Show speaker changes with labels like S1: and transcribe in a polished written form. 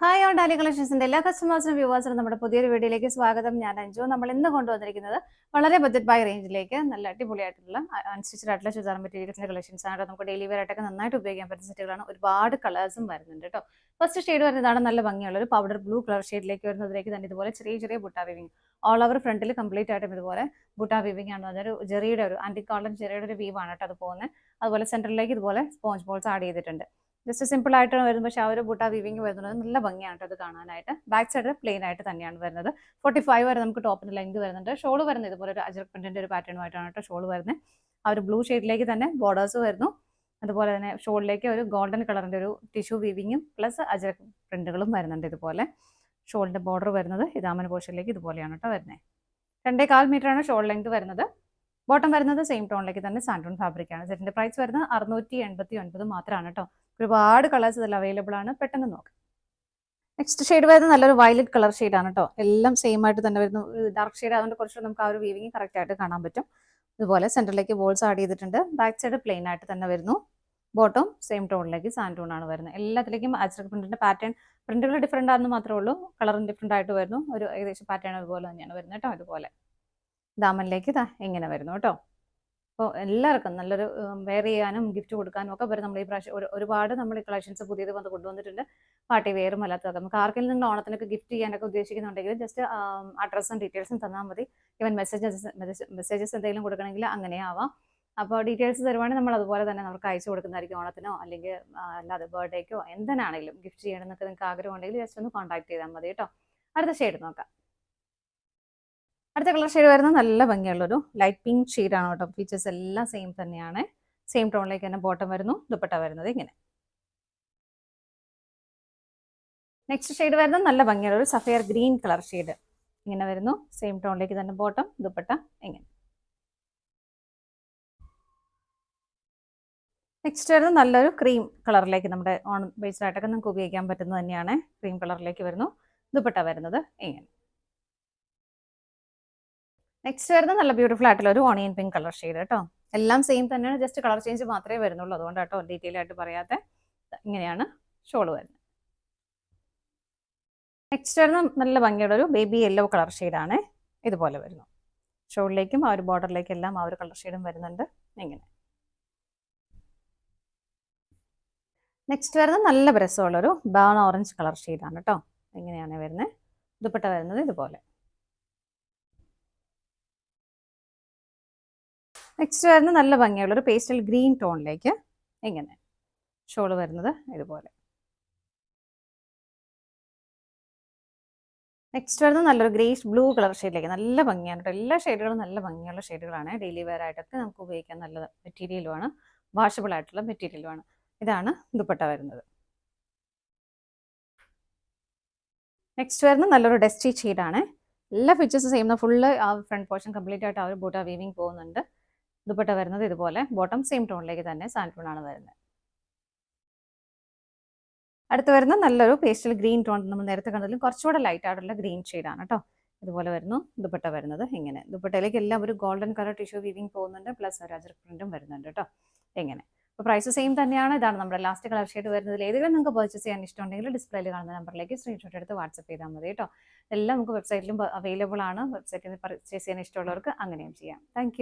S1: Hi on ഡാലി കളക്ഷൻസിന്റെ എല്ലാ കസ്റ്റമേഴ്സിനും വ്യൂവേഴ്സിനും നമ്മുടെ പുതിയൊരു വീഡിയോയിലേക്ക് സ്വാഗതം. ഞാൻ അഞ്ജു. നമ്മൾ ഇന്ന് കൊണ്ടുവന്നിരിക്കുന്നത് വളരെ ബഡ്ജറ്റ് ബൈ റേഞ്ചിലേക്ക് നല്ല അടിപൊളിയായിട്ടുള്ള അൺസ്റ്റിച്ചഡ് ആയിട്ടുള്ള ചുരിദാർ മെറ്റീരിയൽസിന്റെ കളക്ഷൻസ് ആണ്. നമുക്ക് ഡെയിലി വെയർ ആയിട്ടൊക്കെ നന്നായിട്ട് ഉപയോഗിക്കാൻ പറ്റുന്ന സെറ്റുകളാണ്. ഒരുപാട് കളേഴ്സും വരുന്നുണ്ട് കേട്ടോ. ഫസ്റ്റ് ഷെയ്ഡ് വരുന്നതാണ് നല്ല ഭംഗിയുള്ള ഒരു പൗഡർ ബ്ലൂ കളർ ഷെയ്ഡിലേക്ക് വരുന്നതിലേക്ക് തന്നെ ഇതുപോലെ ചെറിയ ചെറിയ ബുട്ട വീവിങ് ഓൾ ഓവർ ഫ്രണ്ടിൽ കംപ്ലീറ്റ് ആയിട്ടും ഇതുപോലെ ബുട്ട വീവിങ് ആണ്. അതൊരു ജെറിയുടെ ഒരു ആന്റി കോളൻ ജെറിയുടെ ഒരു വീവാണ് കേട്ടോ അത് പോകുന്നത്. അതുപോലെ സെന്ററിലേക്ക് ഇതുപോലെ സ്പോഞ്ച് ബോൾസ് ആഡ് ചെയ്തിട്ടുണ്ട്. ജസ്റ്റ് സിമ്പിൾ ആയിട്ടാണ് വരുന്നത്, പക്ഷേ ആ ഒരു ബുട്ട വീവിങ് വരുന്നത് നല്ല ഭംഗിയാണ് അത് കാണാനായിട്ട്. ബാക്ക് സൈഡ് പ്ലെയിൻ ആയിട്ട് തന്നെയാണ് വരുന്നത്. 45 വരെ നമുക്ക് ടോപ്പിന് ലെങ്ത് വരുന്നുണ്ട്. ഷോൾ വരുന്നത് ഇതുപോലെ ഒരു അജറക് പ്രിന്റിന്റെ ഒരു പാറ്റേണുമായിട്ടാണ് കേട്ടോ ഷോൾ വരുന്നത്. ആ ഒരു ബ്ലൂ ഷെയ്ഡിലേക്ക് തന്നെ ബോർഡേഴ്സ് വരുന്നു. അതുപോലെ തന്നെ ഷോളിലേക്ക് ഒരു ഗോൾഡൻ കളറിന്റെ ഒരു ടിഷ്യൂ വീവിങ്ങും പ്ലസ് അജറക് പ്രിന്റുകളും വരുന്നുണ്ട്. ഇതുപോലെ ഷോളിന്റെ ബോർഡർ വരുന്നത് ഇതാമൻ പോർഷനിലേക്ക് ഇതുപോലെയാണ് കേട്ടോ വരുന്നത്. 2.25 മീറ്ററാണ് ഷോൾ ലെങ്ത് വരുന്നത്. ബോട്ടം വരുന്നത് സെയിം ടോണിലേക്ക് തന്നെ സാൻഡൂൺ ഫാബ്രിക് ആണ്. സെറ്റിന്റെ പ്രൈസ് വരുന്നത് 689 മാത്രമാണ് കേട്ടോ. ഒരുപാട് കളേഴ്സ് ഇതിൽ അവൈലബിൾ ആണ്, പെട്ടെന്ന് നോക്കാം. നെക്സ്റ്റ് ഷെയ്ഡ് വരുന്നത് നല്ലൊരു വയലറ്റ് കളർ ഷെയ്ഡാണ് കേട്ടോ. എല്ലാം സെയിം ആയിട്ട് തന്നെ വരുന്നു. ഡാർക്ക് ഷെയ്ഡ് അതുകൊണ്ട് കുറച്ച് നമുക്ക് ആ ഒരു വീവിങ് കറക്റ്റ് ആയിട്ട് കാണാൻ പറ്റും. ഇതുപോലെ സെന്ററിലേക്ക് ബോൾസ് ആഡ് ചെയ്തിട്ടുണ്ട്. ബാക്ക് സൈഡ് പ്ലെയിൻ ആയിട്ട് തന്നെ വരുന്നു. ബോട്ടം സെയിം ടോണിലേക്ക് സാൻഡൂൺ ആണ് വരുന്നത്. എല്ലാത്തിലേക്കും അജ്രക് പ്രിന്റിന്റെ പാറ്റേൺ പ്രിന്റുകൾ ഡിഫറെന്റ് ആണെന്ന് മാത്രമേ ഉള്ളൂ. കളറും ഡിഫറെന്റ് ആയിട്ട് വരുന്നു. ഒരു ഏകദേശം പാറ്റേൺ അതുപോലെ തന്നെയാണ് വരുന്നത് കേട്ടോ. അതുപോലെ ദാമനിലേക്ക് ഇങ്ങനെ വരുന്നു കേട്ടോ. അപ്പോൾ എല്ലാവർക്കും നല്ലൊരു വെയർ ചെയ്യാനും ഗിഫ്റ്റ് കൊടുക്കാനും ഒക്കെ വരും. നമ്മൾ ഈ പ്രാവശ്യം ഒരുപാട് നമ്മൾ ഈ കളക്ഷൻസ് പുതിയത് വന്ന് കൊണ്ടുവന്നിട്ടുണ്ട്. പാർട്ടി വെയറും അല്ലാത്തതൊക്കെ നമുക്ക് ആർക്കെങ്കിലും നിങ്ങൾ ഓണത്തിനൊക്കെ ഗിഫ്റ്റ് ചെയ്യാനൊക്കെ ഉദ്ദേശിക്കുന്നുണ്ടെങ്കിൽ ജസ്റ്റ് അഡ്രസ്സും ഡീറ്റെയിൽസും തന്നാൽ മതി. ഈവൻ മെസ്സേജസ് എന്തെങ്കിലും കൊടുക്കണമെങ്കിൽ അങ്ങനെ ആവാം. അപ്പോൾ ഡീറ്റെയിൽസ് തരുവാണെങ്കിൽ നമ്മൾ അതുപോലെ തന്നെ നമുക്ക് അയച്ചു കൊടുക്കുന്നതായിരിക്കും. ഓണത്തിനോ അല്ലെങ്കിൽ അല്ലാതെ ബർത്ത്ഡേക്കോ എന്താണെങ്കിലും ഗിഫ്റ്റ് ചെയ്യണമെന്നൊക്കെ നിങ്ങൾക്ക് ആഗ്രഹം ഉണ്ടെങ്കിൽ ജസ്റ്റ് ഒന്ന് കോൺടാക്ട് ചെയ്താൽ മതി കേട്ടോ. അടുത്ത ഷെയ്ഡ് നോക്കാം. അടുത്ത കളർ ഷെയ്ഡ് വരുന്നത് നല്ല ഭംഗിയുള്ളൊരു ലൈറ്റ് പിങ്ക് ഷെയ്ഡാണ് കേട്ടോ. ഫീച്ചേഴ്സ് എല്ലാം സെയിം തന്നെയാണ്. സെയിം ടോണിലേക്ക് തന്നെ ബോട്ടം വരുന്നു. ദുപ്പട്ട വരുന്നത് ഇങ്ങനെ. നെക്സ്റ്റ് ഷെയ്ഡ് വരുന്നത് നല്ല ഭംഗിയുള്ള ഒരു സഫയർ ഗ്രീൻ കളർ ഷെയ്ഡ് ഇങ്ങനെ വരുന്നു. സെയിം ടോണിലേക്ക് തന്നെ ബോട്ടം ദുപ്പട്ട ഇങ്ങനെ. നെക്സ്റ്റ് വരുന്നത് നല്ലൊരു ക്രീം കളറിലേക്ക് നമ്മുടെ ഓൺ ബേസ്ഡ് ആയിട്ടൊക്കെ നമുക്ക് ഉപയോഗിക്കാൻ പറ്റുന്നത് തന്നെയാണ്. ക്രീം കളറിലേക്ക് വരുന്നു. ദുപ്പട്ട വരുന്നത് ഇങ്ങനെ. നെക്സ്റ്റ് വരുന്നത് നല്ല ബ്യൂട്ടിഫുൾ ആയിട്ടുള്ള ഒരു ഓണിയൻ പിങ്ക് കളർ ഷെയ്ഡ് കേട്ടോ. എല്ലാം സെയിം തന്നെയാണ്, ജസ്റ്റ് കളർ ചേഞ്ച് മാത്രമേ വരുന്നുള്ളൂ. അതുകൊണ്ട് കേട്ടോ ഡീറ്റെയിൽ ആയിട്ട് പറയാത്ത. ഇങ്ങനെയാണ് ഷോൾ വരുന്നത്. നെക്സ്റ്റ് വരുന്നത് നല്ല ഭംഗിയുള്ള ഒരു ബേബി യെല്ലോ കളർ ഷെയ്ഡാണ്. ഇതുപോലെ വരുന്നു. ഷോളിലേക്കും ആ ഒരു ബോർഡറിലേക്കും എല്ലാം ആ ഒരു കളർ ഷെയ്ഡും വരുന്നുണ്ട് ഇങ്ങനെ. നെക്സ്റ്റ് വരുന്നത് നല്ല രസമുള്ളൊരു ബ്രൗൺ ഓറഞ്ച് കളർ ഷെയ്ഡാണ് കേട്ടോ. ഇങ്ങനെയാണ് വരുന്നത്. ദുപ്പട്ട വരുന്നത് ഇതുപോലെ. നെക്സ്റ്റ് വരുന്നത് നല്ല ഭംഗിയുള്ള ഒരു പേസ്റ്റൽ ഗ്രീൻ ടോണിലേക്ക് ഇങ്ങനെ. ഷോള് വരുന്നത് ഇതുപോലെ. നെക്സ്റ്റ് വരുന്നത് നല്ലൊരു ഗ്രേഷ് ബ്ലൂ കളർ ഷെയ്ഡിലേക്ക് നല്ല ഭംഗിയാണ് കേട്ടോ. എല്ലാ ഷെയ്ഡുകളും നല്ല ഭംഗിയുള്ള ഷെയ്ഡുകളാണ്. ഡെയിലി വെയർ ആയിട്ടൊക്കെ നമുക്ക് ഉപയോഗിക്കാൻ നല്ല മെറ്റീരിയലുമാണ്. വാഷബിൾ ആയിട്ടുള്ള മെറ്റീരിയലുമാണ്. ഇതാണ് ദുപ്പട്ട വരുന്നത്. നെക്സ്റ്റ് വരുന്നത് നല്ലൊരു ഡസ്റ്റി ഷെയ്ഡാണ്. എല്ലാ ഫീച്ചേഴ്സും ചെയ്യുന്ന ഫുള്ള് ആ ഫ്രണ്ട് പോർഷൻ കംപ്ലീറ്റ് ആയിട്ട് ആ ഒരു ബൂട്ട വീവിങ് പോകുന്നുണ്ട്. ദുപ്പട്ട വരുന്നത് ഇതുപോലെ. ബോട്ടം സെയിം ടോണിലേക്ക് തന്നെ സാൻഡൂൺ ആണ് വരുന്നത്. അടുത്ത് വരുന്ന നല്ലൊരു പേസ്റ്റൽ ഗ്രീൻ ടോൺ, നമ്മൾ നേരത്തെ കണ്ടതിലും കുറച്ചുകൂടെ ലൈറ്റ് ആയിട്ടുള്ള ഗ്രീൻ ഷെയ്ഡാണ് കേട്ടോ. ഇതുപോലെ വരുന്നു. ദുപ്പട്ട വരുന്നത് ഇങ്ങനെ. ദുപ്പട്ടയിലേക്ക് എല്ലാം ഒരു ഗോൾഡൻ കളർ ടിഷ്യൂ വീവിങ് പോകുന്നുണ്ട്. പ്ലസ് ഒരു അജറക് പ്രിന്റും വരുന്നുണ്ട് കേട്ടോ. ഇങ്ങനെ. അപ്പോൾ പ്രൈസ് സെയിം തന്നെയാണ്. ഇതാണ് നമ്മുടെ ലാസ്റ്റ് കളർ ഷെയ്ഡ് വരുന്നത്. ഏതെങ്കിലും നിങ്ങൾക്ക് പർച്ചേസ് ചെയ്യാൻ ഇഷ്ടമുണ്ടെങ്കിൽ ഡിസ്പ്ലേയിൽ കാണുന്ന നമ്പറിലേക്ക് സ്ക്രീൻഷോട്ട് എടുത്ത് വാട്സപ്പ് ചെയ്താൽ മതി കേട്ടോ. എല്ലാം നമുക്ക് വെബ്സൈറ്റിലും അവൈലബിൾ ആണ്. വെബ്സൈറ്റിൽ നിന്ന് പർച്ചേസ് ചെയ്യാൻ ഇഷ്ടമുള്ളവർക്ക് അങ്ങനെയും ചെയ്യാം. താങ്ക്